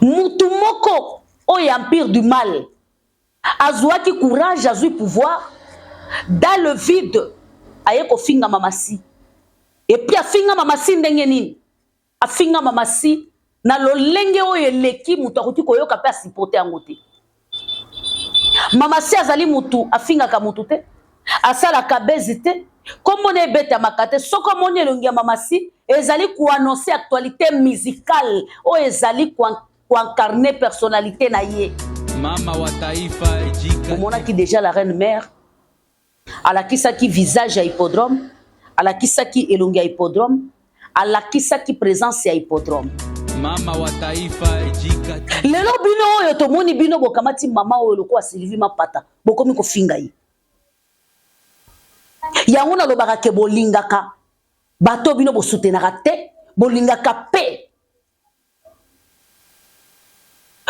mutu moko oyo empire du mal azwaki courage azwi pouvoir dans le vide aye kofinga mamasi et puis afinga mamasi ndenge nini afinga mamasi na lolenge oyo eleki mutu akoki koyoka pe asipote yango te mamasi azali mutu afingaka mutu te asalaka bezi te komona ebetamaka te soko omoni elongi ya mamasi ezali koannonce actualité musicale oyo ezali koincarne personnalité na ye mama wa taifa ejika omonaki déjà la reine mère alakisaki visage ya hippodrome alakisaki elongi ya hippodrome alakisaki présence ya hippodrome mama wa taifa ejika lelo bino oyo tomoni bino bokamati mama oyo lokola Sylvie Mapata bokomi kofinga ye yango nalobaka ke bolingaka bato bino bosutenaka te bolingaka pe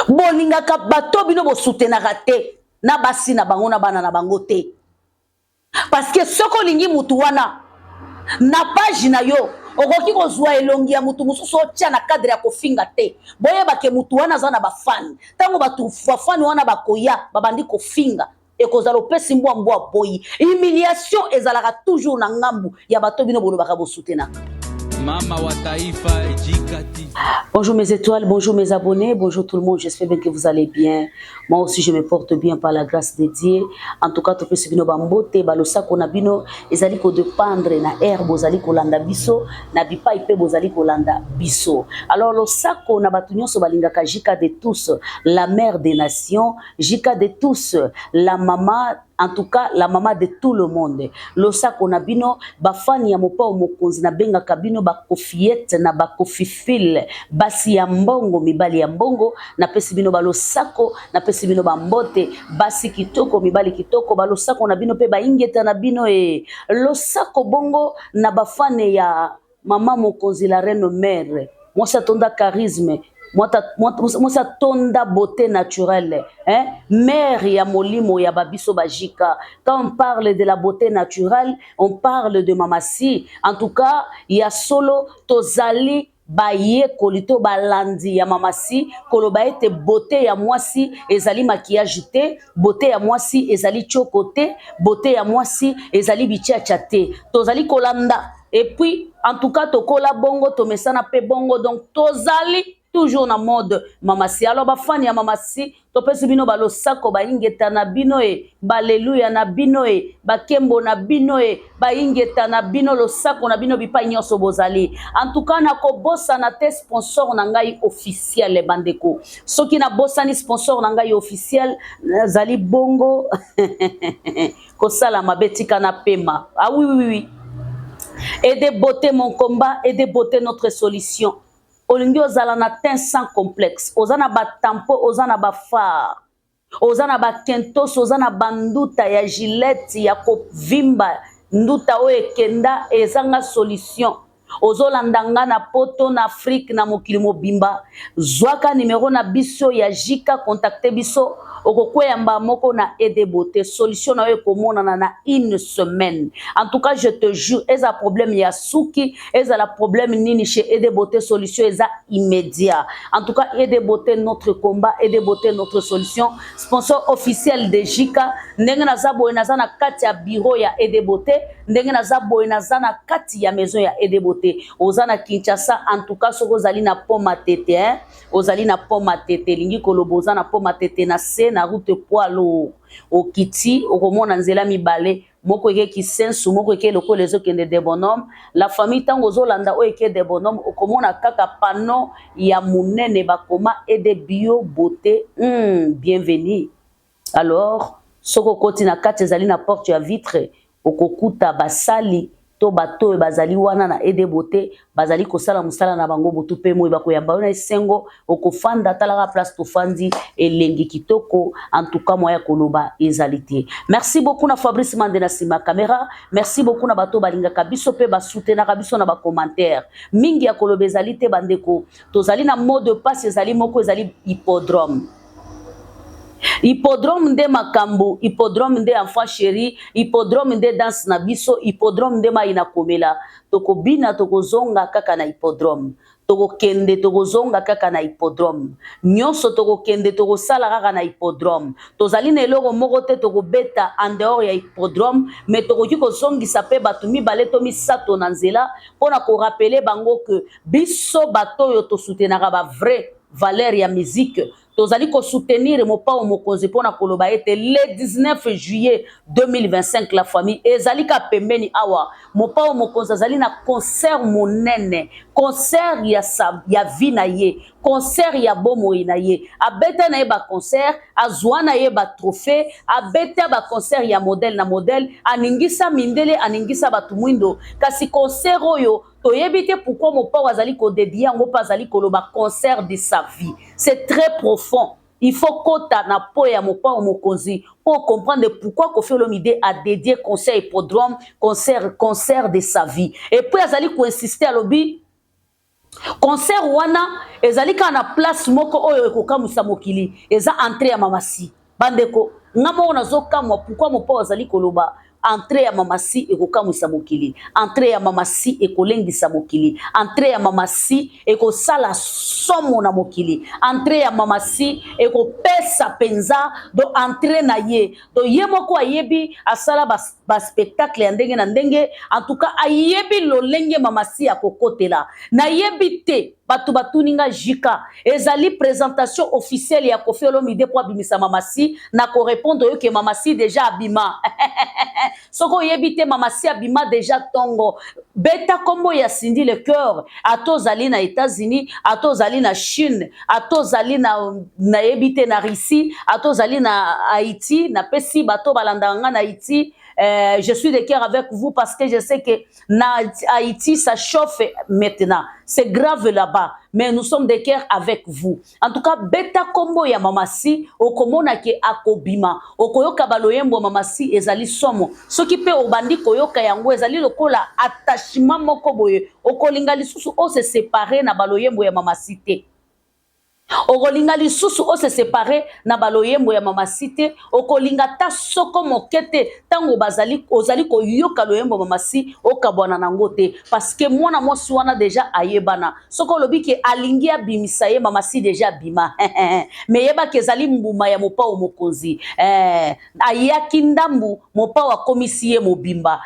bolingaka bato bino bosutenaka te na basi na bango na bana na bango te parce que soko lingi mutu wana na page na yo okoki kozwa elongi ya mutu mususu otia na cadre ya kofinga te boyebake mutu wana aza na bafani ntango bato bafani wana bakoya babandi kofinga ekozala opesi mbwa boyi humiliation ezalaka toujours na ngambu ya bato bino bolobaka bosutenaka mama wa taifa ejikati. Bonjour mes étoiles, bonjour mes abonnés, bonjour tout le monde, j'espère bien que vous allez bien. Moi aussi je me porte bien par la grâce de Dieu. En tout cas, tu peux suivre nos bambote, balosa konabino, ezali ko dépendre na herbe, ozali ko landa biso, na bipa ipe bozali ko landa biso. Alors lo sako na batunyo so balingaka jika de tous, la mère des nations, jika de tous, la maman. En tout cas, la maman de tout le monde. Losa konabino, bafani ya mopa omokonzi na benga kabino ba kofiette na ba kofifil, basi ya mbongo mibali ya mbongo na pesi bino balosako na pesi bino bambote basi kitoko mibali kitoko balosako na bino pe ba ingeta na bino losako bongo na bafane ya mama mokonzi la reine mère. Moi ça tonda charisme. Moi ça tonda beauté naturelle, hein? Mère ya molimo ya babiso bajika. Quand on parle de la beauté naturelle, on parle de mamasi. En tout cas, il y a solo tozali baye kolito balandi ya mamasi koloba ete beauté ya mwasi ezali maquillage te, beauté ya mwasi ezali chocoté, beauté ya mwasi ezali bichacha te. Tozali kolanda. Et puis, en tout cas, tokola bongo, tomesana pe bongo, donc tozali toujours na mode mamasi. Alors bafani ya mamasi topesi bino balosako baingeta na bino baleluya na bino bakembo na bino baingeta na bino losako na bino bipa nyonso bozali. En tout cas na kobosa na te sponsor na ngai officiel bandeko. Soki na bosa ni sponsor na ngai officiel zali bongo kosala mabetika na pema. Ah oui oui oui. Aidez beauté mon combat, aidez beauté notre solution. Olingi ozala na teint sans complexe, ozana ba tampo, ozana ba phare, ozana ba kentos, ozana banduta ya gilette ya kovimba, nduta o ekenda ezanga solution. Ozolandanga na poto na Afrique na mokili mobimba. Zwaka numéro na biso ya Jika, contactez biso. Okokweyamba moko na Aidez Beauté. Solution na yo komonana na une semaine. En tout cas, je te jure, eza problème ya suki, eza la problème nini chez Aidez Beauté, solution eza immédiat. En tout cas, Aidez Beauté notre combat, Aidez Beauté notre solution. Sponsor officiel de Jika. Ndenge na zabo enaza na kati ya bureau ya Aidez Beauté, ndenge na zabo enaza na kati ya maison ya Aidez Beauté. Ozana Kinshasa, en tout cas, soko ozali na poma tete, hein? Ozali na poma tete, lingi kolobo ozana poma tete na se na route poilo okiti, okomona nzela mibale, moko eke kisensu, moko eke loko lezo kende de bonhomme, la famille tango ozolanda o eke de bonhomme, okomona kaka pano ya munene bakoma Aidez Bio Beauté, bienvenue. Alors, soko koti na kati ezali na porte ya vitre, okokuta basali, to bato bazali wana na Aidez Beauté bazali kosala musala na bango botu pe moyi bakoyamba na esengo okofanda talaka place tofandi elengi kitoko. En tout cas moya koloba ezalité. Merci beaucoup na Fabrice Mandena sima caméra. Merci beaucoup na bato balingaka biso pe basutenaka biso na ba commentaire mingi ya koloba ezalité bandeko. Tozali na mot de passe ezali moko ezali hippodrome. Hippodrome nde makambo, hippodrome nde enfant chéri, hippodrome nde danse na biso, hippodrome nde maina komela. Toko bina toko zonga kaka na hippodrome. tokokende tokozonga kaka na hippodrome nyonso tokokende tokosala kaka na hippodrome tozali na eloko moko te tokobeta en dehors ya hippodrome mais tokoki kozongisa mpe bato mibale to misato na nzela mpona korapele bango ke biso bato oyo tosutenaka bavrai valeur ya musique tozali kosoutenir mopao mokonzi mpona koloba ete le 19 juillet 2025 la famille ezali ka pembeni awa mopao mokonzi azali na concert monene concert ya vie na ye concert ya bomoi na ye abeta na ye baconcert azwa na ye batrophée abeta baconcert ya modele na modele aningisa mindele aningisa bato mwindo kasi concert oyo toyebi te pourquoi mopao azali kodedie yango mpe azali koloba concert de sa vie c'est très profond il faut kota na po ya mopao mokonzi pour comprendre pourquoi Koffi Olomide a dédié concert hippodrome concert de sa vie et puis azali koinsister alobi concert wana ezali ka na place moko oyo ekokamwisa mokili eza entrée ya mamasi bandeko nga moko nazokamwa pourquoi mopao azali koloba entrée ya mamasi ekokamwisa mokili entrée ya mamasi ekolengisa mokili entrée ya mamasi ekosala somo na mokili entrée ya mamasi ekopesa penza do entrée na ye do ye moko ayebi asala baspectacle ya ndenge na ndenge en tout cas ayebi lolenge mamasi akokotela nayebi te bato batuninga jika ezali présentation officielle ya Koffi Olomide po abimisa mamasi na korépondre oyo ke mamasi déjà abima soko yebi te mamasi abima déjà tongo beta kombo ya Cindy le cœur atozali na États-Unis atozali na Chine atozali na yebi te na Russie atozali na Haïti na pesi bato balandanga na Haïti. Je suis de cœur avec vous parce que je sais que na Haïti ça chauffe maintenant. C'est grave là-bas, mais nous sommes de cœur avec vous. En tout cas, beta kombo ya mamasi okomona ke akobima. Okoyoka baloyembo mamasi ezali somo. Soki pe obandi koyoka yango ezali lokola attachement moko boye. Okolinga lisusu o se séparer na baloyembo ya mamasi te. Okolinga lisusu o se séparer na baloyembo ya mamasi te okolinga ta soko mokete tango bazali ozali koyoka loyembo mamasi okabwana nango te parce que mwana mwasi wana déjà ayebana soko lobi ke alingi abimisa ye mamasi déjà bima mais yeba ke ezali mbuma ya mopao mokonzi ayaki ndambu mopao akomisi ye mobimba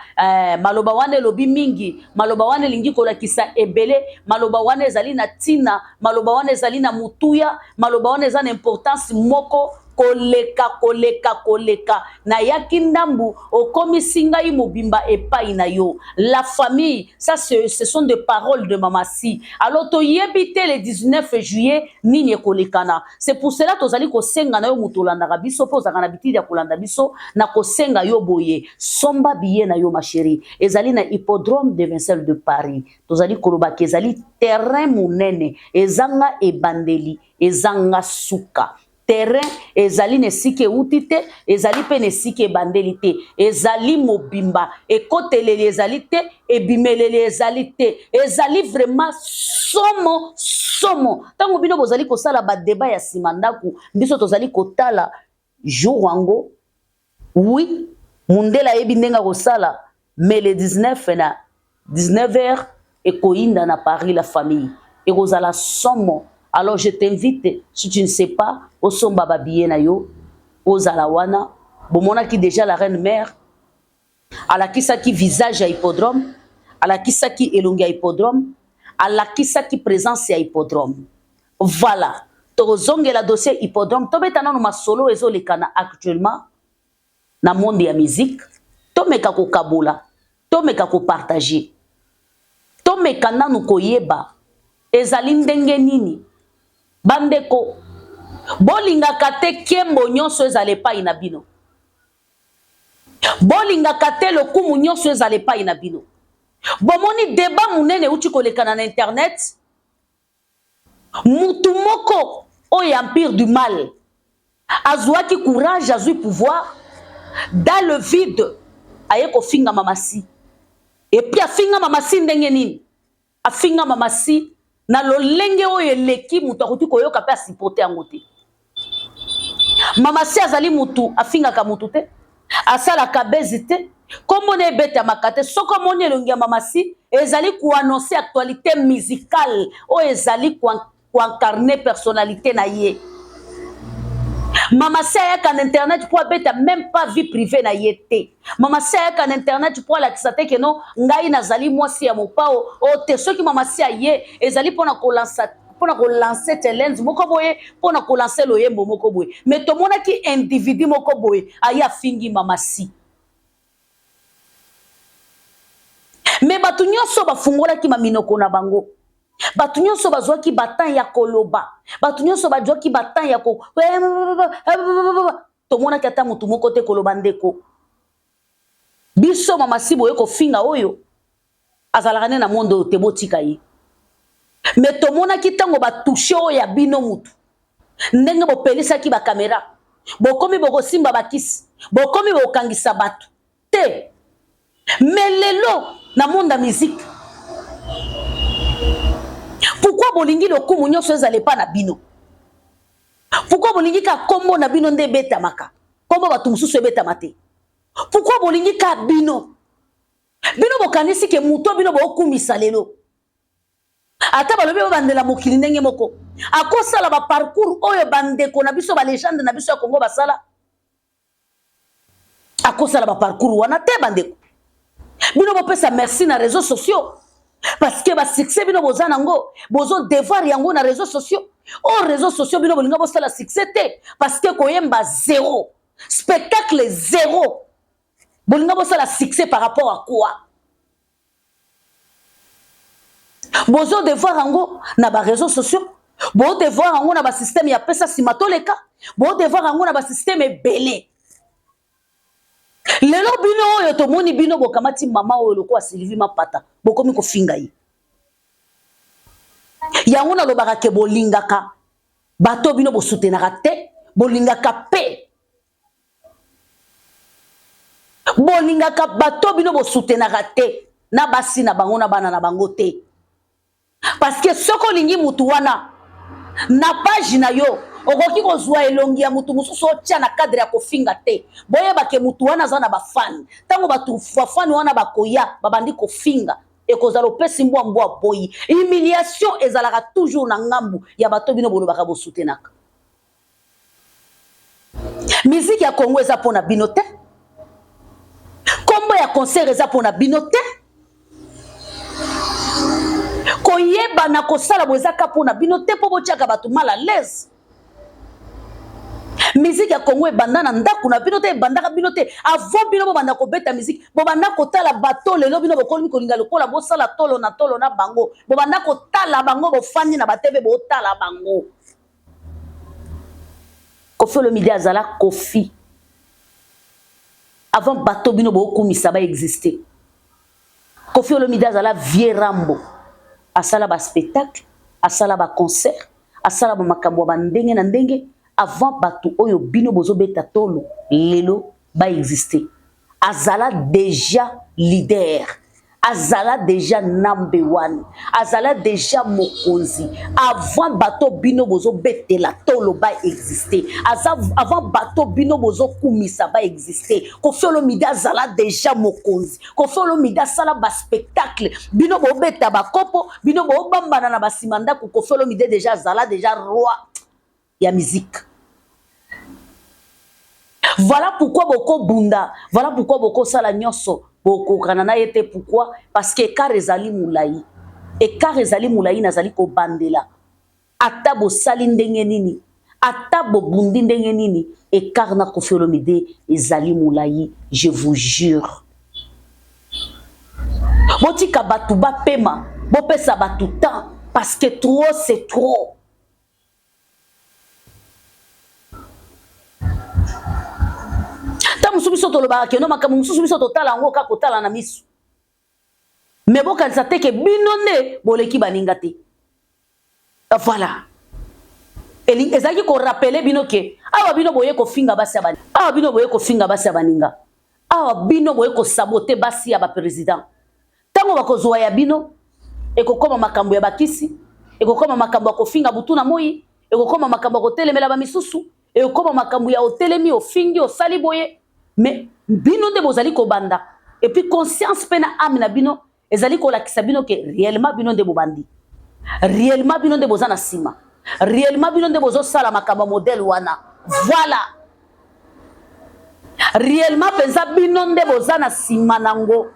maloba wana lobi mingi maloba wana lingi kolakisa ebele maloba wana ezali na tina maloba wana ezali na mutu maloba wana eza na importance moko koleka na yaki ndambu okomisi ngai mobimba epai na yo la famille ça ce sont des paroles de mamasi alors toyebi te le 19 juillet nini ekolekana c'est pour cela tozali kosenga na yo mutu olandaka biso mpo ozalaka na bitidi ya kolanda biso na kosenga yo boye somba biye na yo ma chérie ezali na hippodrome de Vincel de Paris tozali kolobaka ezali terrain monene ezanga ebandeli ezanga suka terrain ezali nesike uti te ezali pe nesike bandeli te ezali mobimba ekoteleli ezali te ebimeleli ezali te ezali vraiment somo tango bino bozali kosala ba débat ya sima ndaku biso tozali kotala jour wango oui mundela yebi ndenga kosala mais le 19 na 19h ekoinda na Paris la famille ekozala somo. Alors je t'invite, si tu ne sais pas, au somba babiye na yo, aux alawana, bomona qui déjà la reine mère, à la kisa qui visage à hippodrome, à la kisa qui elongi à hippodrome, à la kisa qui présence à hippodrome. Voilà. Tozonge la dossier hippodrome. Tobetana no masolo ezo lekana actuellement na monde ya musique. Tomeka ko kabola, tomeka ko partager. Tomeka nanu koyeba ezali ndenge nini. Bandeko bolingaka te kembo nyonso ezala epai na bino bolingaka te lokumu nyonso ezala epai na bino bomoni débat munene uti kolekana na internet mutu moko oyo empire du mal azwaki courage azwi pouvoir dans le vide aye kofinga mamasi et puis afinga mamasi ndenge nini afinga mamasi na lolenge oyo eleki mutu akuti koyoka pe asipote yango te mamasi azali mutu afingaka mutu te asalaka bezi te komona ebeta makate soko moni elongi ya mamasi ezali ko annoncer actualité musicale o ezali ko incarner personnalité na ye. Mama Sia ayaka na internet pour abeta même pas vie privée na ye te. Mama Sia ayaka na internet pour alakisa te ke non ngai nazali mwasi ya mopao o te soki Mama Sia ye ezali pona ko lancer challenge moko boye pona ko lancer loyembo moko boye mais to mona ki individu moko boye aya fingi Mama Sia. Mais batu nyonso bafungolaki maminoko na bango. Batu nyonso bazwaki batan ya koloba. Batu nyonso bazwaki batan ya ko. Tomona kata mutu moko te koloba ndeko. Biso Mama Sia boye ko finga oyo. Azalaka na mondo te botika ye. Mais tomona ki tango ba toucher oya bino mutu. Ndenge bo pelisaki ba kamera. Bokomi boko simba bakisi. Bokomi bokangisa batu. Te. Mais lelo na monde ya musique. Pourquoi bolingi lokumu nyonso ezale pa na bino? Pourquoi bolingi ka kombo na bino nde betamaka? Kombo batu mususu ebetama te. Pourquoi bolingi ka bino? Bino bokanisi ke muto bino bokumisa lelo. Ata balobi bandela mokili ndenge moko. Akosala ba parcours oyo bandeko na biso ba légende na biso ya Congo basala. Akosala ba parcours wana te bandeko. Bino bopesa merci na réseaux sociaux. Parce que ba succès bino bozana ngo, bozo devoir yango na réseaux sociaux. Oh réseaux sociaux bino bolinga bosala succès te parce que koyemba zéro. Spectacle zéro. Bolinga bosala succès par rapport à quoi? Bozo devoir yango na ba réseaux sociaux. Bo devoir yango na ba système ya pesa simatoleka. Bo devoir yango na ba système belé. Lelo bino oyo tomoni bino bokamati mama oyo lokwa Sylvie Mapata bokomi ko finga yi yango na lobaka ke bolingaka bato bino bosutenaka te bolingaka pe bolingaka bato bino bosutenaka te na basi na bango na bana na bango te parce que soko lingi mutu wana na page na yo okoki kozwa elongi ya mutu mususu otia na cadre ya kofinga te boyeba ke mutu wana aza na bafani ntango batu bafani wana bakoya babandi kofinga ekozala opesi mbwa boyi humiliation ezalaka toujours na ngambu ya bato bino bolobaka bosutenaka. Musique ya Congo eza pona bino te, kombo ya concert eza pona bino te, koyeba na kosala bozaka pona bino te po botiaka bato mal à l'aise. Musique ya Congo ebanda na ndako na bino te ebandaka bino te avant bino bobanda kobeta musique bobanda kotala bato lelo bino bokomi kolinga lokola bosala tolo na bango bobanda kotala bango bofandi na batebe botala bango. Koffi Olomide azala Koffi avant bato bino bokumisa ba exister. Koffi Olomide azala Vieux Rambo asala ba spectacle asala ba concert asala ba makambo ba ndenge na ndenge avant bato oyo bino bozo beta tolo lelo ba exister. Azala déjà leader, azala déjà number one, azala déjà mokonzi avant bato bino bozo betela tolo ba exister, avant bato bino bozo kumisa ba exister. Koffi Olomide azala déjà mokonzi, Koffi Olomide asala ba spectacle bino bo beta ba kopo bino bo bambana na basimanda ko Koffi Olomide déjà azala déjà roi ya musique. Voilà pourquoi boko bunda, voilà pourquoi boko sala nyonso boko kanana yete pourquoi parce que car ezali moulayi et car ezali moulayi nazali ko bandela ata bo sali ndenge nini ata bo bundi ndenge nini et car na Koffi Olomide ezali moulayi, je vous jure. Botika batu ba pema bopesa batu temps parce que trop c'est trop. Musubiso to lobaka ke no makamu musubiso to tala ngo ka kotala na misu mais bokanisa te ke bino nde boleki baninga te. Voilà ezaki ko rappeler bino ke awa bino boye ko finga basi ya baninga, awa bino boye ko finga basi ya baninga, awa bino boye ko saboter basi ya ba président tango bakozwa ya bino ekokoma makambo ya bakisi ekokoma makambo ya kofinga butu na moi ekokoma makambo ya kotelemela ba misusu ekokoma makambo ya otelemi ofingi osali boye. Mais bino de bozali ko banda et puis conscience pena ame na bino ezali kolakisa bino ke réellement bino nde bobandi, réellement bino nde boza na sima, réellement bino nde bozosala makambo modèle wana. Voilà, réellement penza bino nde boza na sima nango.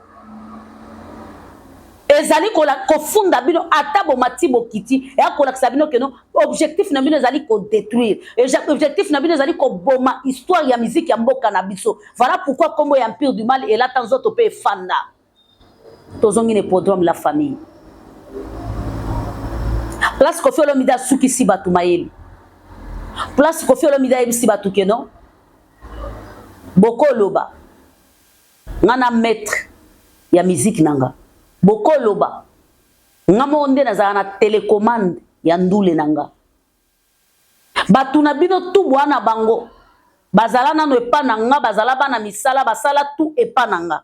Ezali kofunda bino ata bomati bokiti ya kolakisa bino ke non objectif na bino ezali ko détruire, objectif na bino ezali ko boma histoire ya musique ya mboka na biso. Voilà pourquoi kombo ya Empire du Mal et là tant autres pe fanda tozongi ne podrome la famille place Koffi Olomide suki si batu mayeli, place Koffi Olomide ebisi batu ke non boko loba ngana maître ya musique nanga boko loba ngamo nde nazala na télécommande ya ndule nanga batu na bino tu bwana bango bazala nano epa nanga bazala bana misala basala tu epa nanga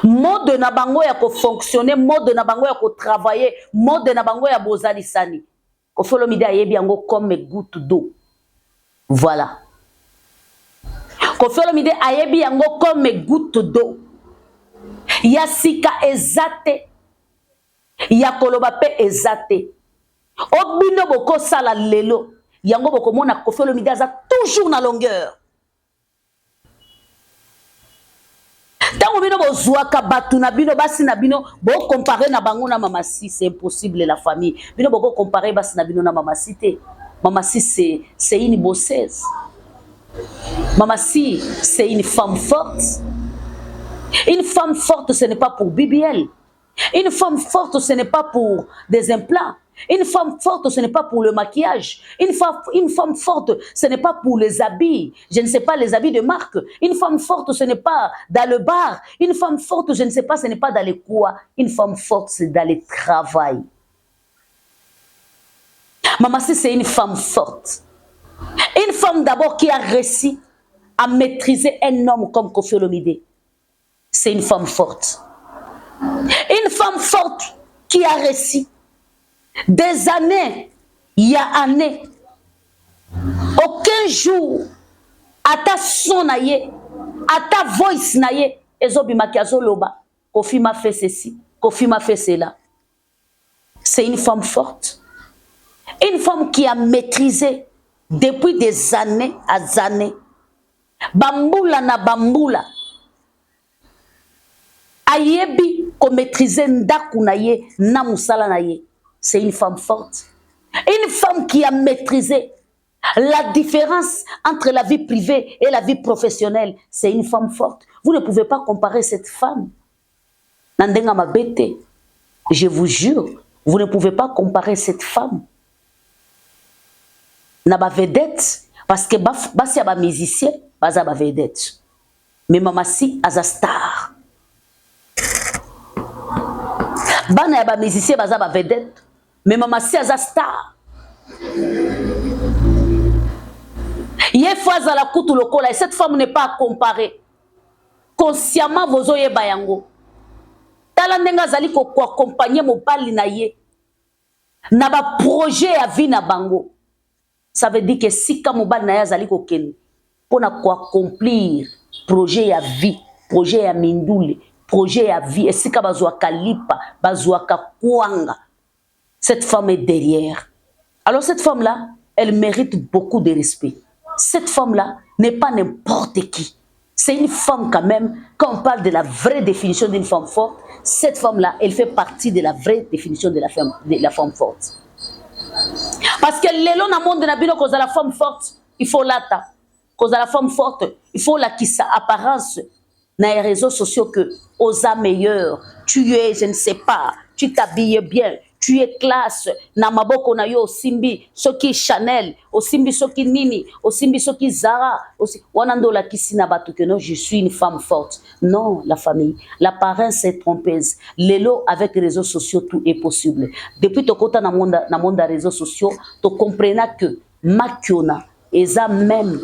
mode na bango ya ko fonctionner, mode na bango ya ko travailler, mode na bango ya bozali sani. Koffi Olomide ayebi yango comme goutte d'eau. Voilà. Koffi Olomide ayebi yango comme goutte d'eau. Ya sika ezate, ya koloba pe ezate. Obino boko sala lelo, yango boko mona Koffi Olomide aza toujours na longueur. Tant bino bozwaka batu na bino basi na bino bo comparer na bango na Mama Si, c'est impossible la famille. Bino boko comparer basi na bino na Mama Si te. Mama Si c'est une bosseuse. Mama Si c'est une femme forte. Une femme forte ce n'est pas pour BBL. Une femme forte ce n'est pas pour des implants. Une femme forte, ce n'est pas pour le maquillage. Une femme forte, ce n'est pas pour les habits. Je ne sais pas, les habits de marque. Une femme forte, ce n'est pas dans le bar. Une femme forte, je ne sais pas, ce n'est pas dans les quoi. Une femme forte, c'est dans le travail. Mama Si, c'est une femme forte. Une femme d'abord qui a réussi à maîtriser un homme comme Koffi Olomide. C'est une femme forte. Une femme forte qui a réussi des années, il y a années, aucun jour, à ta son naïe, à ta voice naïe, ezobi makiazo loba, Koffi m'a fait ceci, Koffi m'a fait cela. C'est une femme forte. Une femme qui a maîtrisé depuis des années à années. Bamboula na bamboula. Ayebi ko maîtriser ndaku naïe, na musala naïe. C'est une femme forte. Une femme qui a maîtrisé la différence entre la vie privée et la vie professionnelle. C'est une femme forte. Vous ne pouvez pas comparer cette femme. Nandenga Mabete, je vous jure, vous ne pouvez pas comparer cette femme. Naba vedette, parce que basi aba musicien, baza ba vedette. Mais Mama Si aza star. Bana ya ba musicien baza ba vedette. Mais Mama Si aza star. Yé fois à la coutu lokola et cette femme n'est pas à comparer. Consciemment vozo ye bayango. Tala ndenga zali ko accompagner mobali na ye. Na ba projet ya vie na bango. Ça veut dire que si ka mobali na ya zali ko ken pona ko accomplir projet ya vie, projet ya mindule, projet ya vie et si ka bazwa kalipa, bazwa ka kwanga. Cette femme est derrière. Alors cette femme-là, elle mérite beaucoup de respect. Cette femme-là n'est pas n'importe qui. C'est une femme quand même, quand on parle de la vraie définition d'une femme forte, cette femme-là, elle fait partie de la vraie définition de la femme forte. Parce que l'élan dans le monde de la bino, cause de la femme forte, il faut l'ata. Cause de la femme forte, il faut la qui sa apparence dans les réseaux sociaux que osa meilleur, tu es, je ne sais pas, tu t'habilles bien. Tu es classe, na maboko na yo simbi, soki Chanel, osimbi soki Nini, osimbi soki Zara, wanando la kisina batu que non, je suis une femme forte. Non, la famille, l'apparence est trompeuse. Lelo avec les réseaux sociaux, tout est possible. Depuis to kota na monde des réseaux sociaux, tu comprends que makiona, eza même,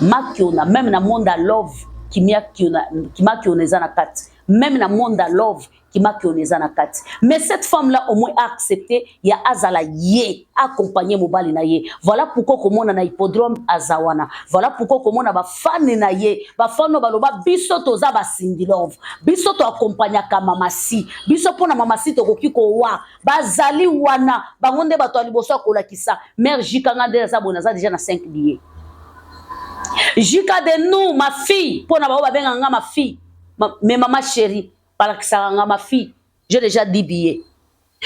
makiona, même na monde à love, qui makiona eza na kat, même na monde à love, qui m'a eza na kati. Mais cette femme-là, au moins, a accepté, il y a azala ye, accompagné mobali na ye. Voilà pourquoi comment on a hippodrome azawana. Voilà pourquoi comment on a ba fan na ye, ba fan no baloba biso toza ba Cindy Love. Biso to accompagna ka mamasi. Biso pona mamasi to koki ko wa. Bazali wana, bangonde bato aliboso ko la kisa. Mère Jikanga de za bonaza déjà na 5 billets. Jika de nous, ma fille, pona ba benga nga ma fille. Mais maman chérie, par la ma fille, j'ai déjà 10 billets.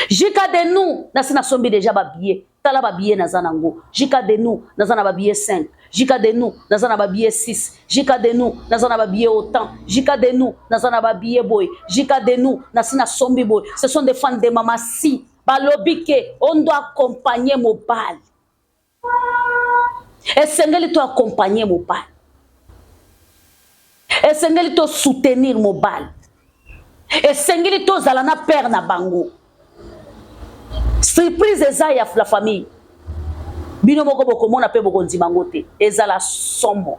Jika de nous, na sombi déjà ba billet. Tala ba billet na zanango. Jika de nous, na ba billet 5. Jika de nous, na ba billet 6. Jika de nous, na ba billet autant. Jika de nous, na ba billet boy. Jika de nous, na sombi boy. Ce sont des fans de maman si. Balobike, on doit accompagner mon bal. Et Sengeli doit accompagner mon bal. Et Sengeli doit soutenir mon bal. Et Sengeli doit zalana père na bango. Surprise eza ya la famille. Bino moko boko mona pe boko ndimangote. Eza la somo.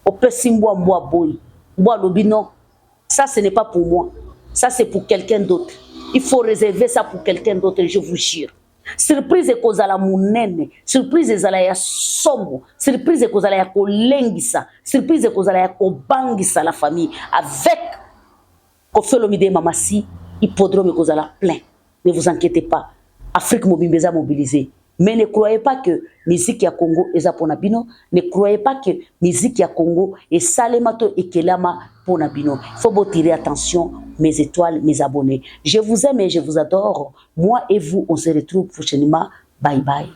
Opesi mbwa mbwa boy. Mbwa lobino. Ça ce n'est pas pour moi. Ça c'est pour quelqu'un d'autre. Il faut réserver ça pour quelqu'un d'autre, je vous jure. Surprise est cause à la mounene. Surprise est à la somo. Surprise est cause à la kolengisa. Surprise est cause à la kobangisa la famille. Avec Kofelomide Mamasi, hippodrome cause à la plein. Ne vous inquiétez pas. Afrique Mobimbeza mobilisée. Mais ne croyez pas que musique ya Congo est pour Bino. Ne croyez pas que musique ya Congo est salemato et kelama pour Bino. Il faut vous tirer attention, mes étoiles, mes abonnés. Je vous aime et je vous adore. Moi et vous, on se retrouve prochainement. Bye bye.